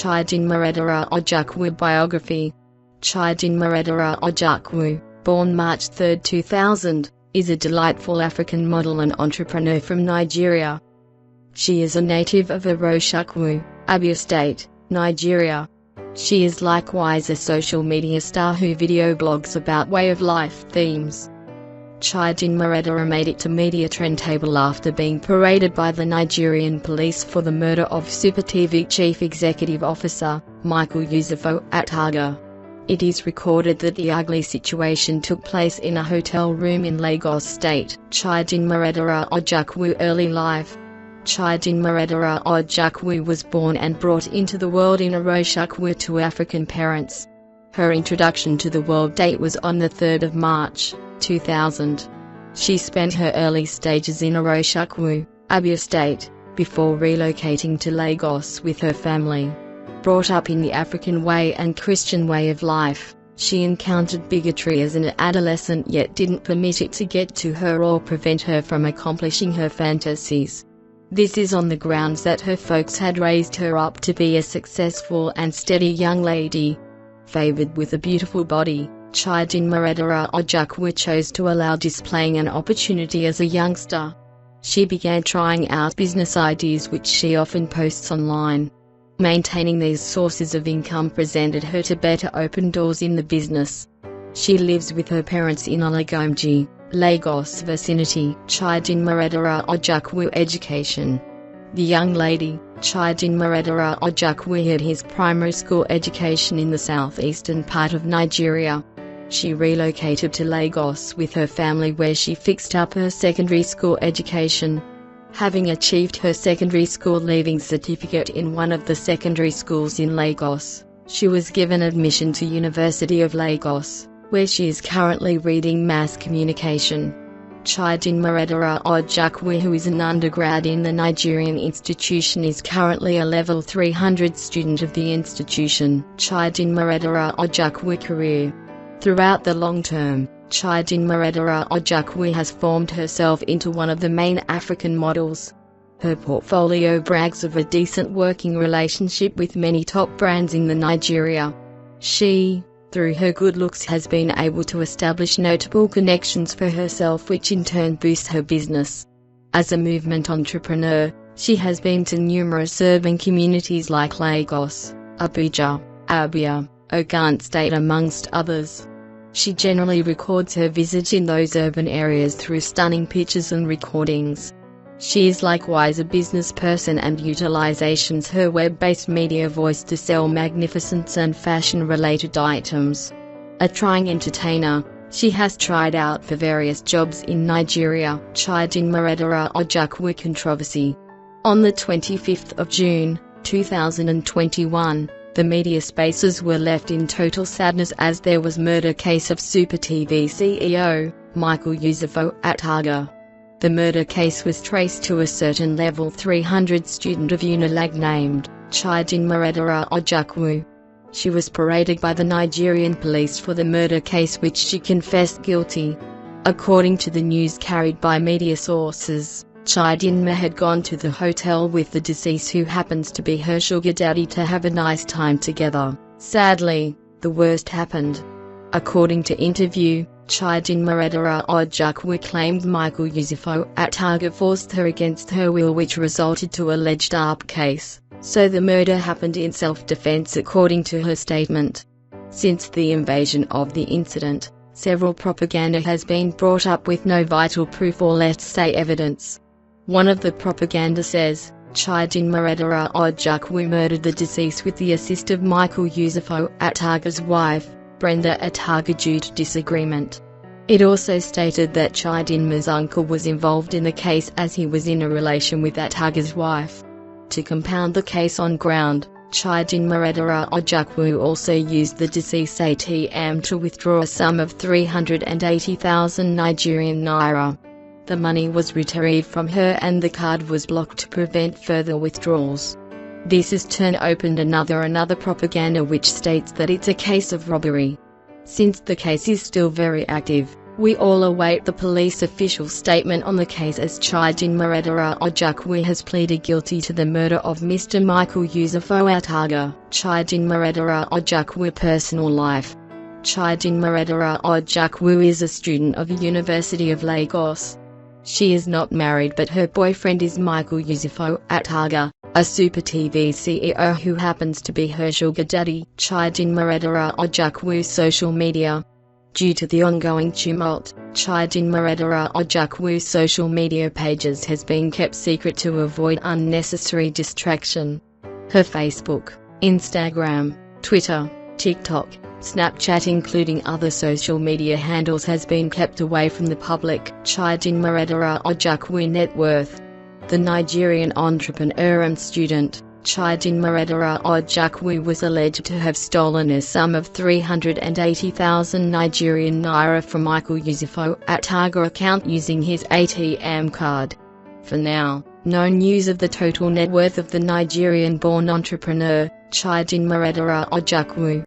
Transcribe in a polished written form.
Chidinma Adaora Ojukwu Biography. Chidinma Adaora Ojukwu, born March 3, 2000, is a delightful African model and entrepreneur from Nigeria. She is a native of Adaora Ojukwu, Abia State, Nigeria. She is likewise a social media star who video blogs about way of life themes. Chidinma Adaora made it to media trendtable after being paraded by the Nigerian police for the murder of Super TV Chief Executive Officer, Michael Usifo Ataga. It is recorded that the ugly situation took place in a hotel room in Lagos State. Chidinma Adaora Ojukwu early life. Chidinma Adaora Ojukwu was born and brought into the world in Adaora Ojukwu to African parents. Her introduction to the world date was on the 3rd of March, 2000. She spent her early stages in Adaora Ojukwu, Abia State, before relocating to Lagos with her family. Brought up in the African way and Christian way of life, she encountered bigotry as an adolescent yet didn't permit it to get to her or prevent her from accomplishing her fantasies. This is on the grounds that her folks had raised her up to be a successful and steady young lady. Favored with a beautiful body, Chidinma Adaora Ojukwu chose to allow displaying an opportunity as a youngster. She began trying out business ideas which she often posts online. Maintaining these sources of income presented her to better open doors in the business. She lives with her parents in Olagomji, Lagos vicinity. Chidinma Adaora Ojukwu education. The young lady, Chidinma Adaora Ojukwu, had his primary school education in the southeastern part of Nigeria. She relocated to Lagos with her family where she fixed up her secondary school education. Having achieved her secondary school leaving certificate in one of the secondary schools in Lagos, she was given admission to University of Lagos, where she is currently reading mass communication. Chidinma Adaora Ojukwu, who is an undergrad in the Nigerian institution, is currently a level 300 student of the institution. Chidinma Adaora Ojukwu career. Throughout the long term, Chidinma Adaora Ojukwu has formed herself into one of the main African models. Her portfolio brags of a decent working relationship with many top brands in Nigeria. She, through her good looks, has been able to establish notable connections for herself, which in turn boosts her business. As a movement entrepreneur, she has been to numerous urban communities like Lagos, Abuja, Abia, Ogun State amongst others. She generally records her visits in those urban areas through stunning pictures and recordings. She is likewise a business person and utilizes her web-based media voice to sell magnificence and fashion-related items. A trying entertainer, she has tried out for various jobs in Nigeria. Chidinma Adaora Ojukwu controversy. On the 25th of June, 2021, the media spaces were left in total sadness as there was murder case of Super TV CEO, Michael Usifo Ataga. The murder case was traced to a certain level 300 student of Unilag named Chidinma Adaora Ojukwu. She was paraded by the Nigerian police for the murder case, which she confessed guilty. According to the news carried by media sources, Chidinma had gone to the hotel with the deceased, who happens to be her sugar daddy, to have a nice time together. Sadly, the worst happened. According to interview, Chidinma Adaora Ojukwu claimed Michael Usifo Ataga forced her against her will, which resulted to alleged rape case, so the murder happened in self-defense according to her statement. Since the invasion of the incident, several propaganda has been brought up with no vital proof, or let's say evidence. One of the propaganda says, Chidinma Adaora Ojukwu murdered the deceased with the assist of Michael Usifo Ataga's wife, Brenda Ataga, due to disagreement. It also stated that Chidinma's uncle was involved in the case as he was in a relation with Ataga's wife. To compound the case on ground, Chidinma Adaora Ojukwu also used the deceased's ATM to withdraw a sum of 380,000 Nigerian naira. The money was retrieved from her and the card was blocked to prevent further withdrawals. This has turned open another propaganda which states that it's a case of robbery. Since the case is still very active, We all await the police official statement on the case, as Chidinma Adaora Ojukwu has pleaded guilty to the murder of Mr. Michael Usifo Ataga. Chidinma Adaora Ojukwu personal life. Chidinma Adaora Ojukwu is a student of the University of Lagos. She is not married, but her boyfriend is Michael Usifo Ataga, a Super TV CEO who happens to be her sugar daddy. Chidinma Adaora Ojukwu's social media. Due to the ongoing tumult, Chidinma Adaora Ojukwu's social media pages has been kept secret to avoid unnecessary distraction. Her Facebook, Instagram, Twitter, TikTok, Snapchat, including other social media handles, has been kept away from the public. Chidinma Adaora Ojukwu net worth. The Nigerian entrepreneur and student, Chidinma Adaora Ojukwu, was alleged to have stolen a sum of 380,000 Nigerian naira from Michael Usifo Ataga account using his ATM card. For now, no news of the total net worth of the Nigerian-born entrepreneur, Chidinma Adaora Ojukwu.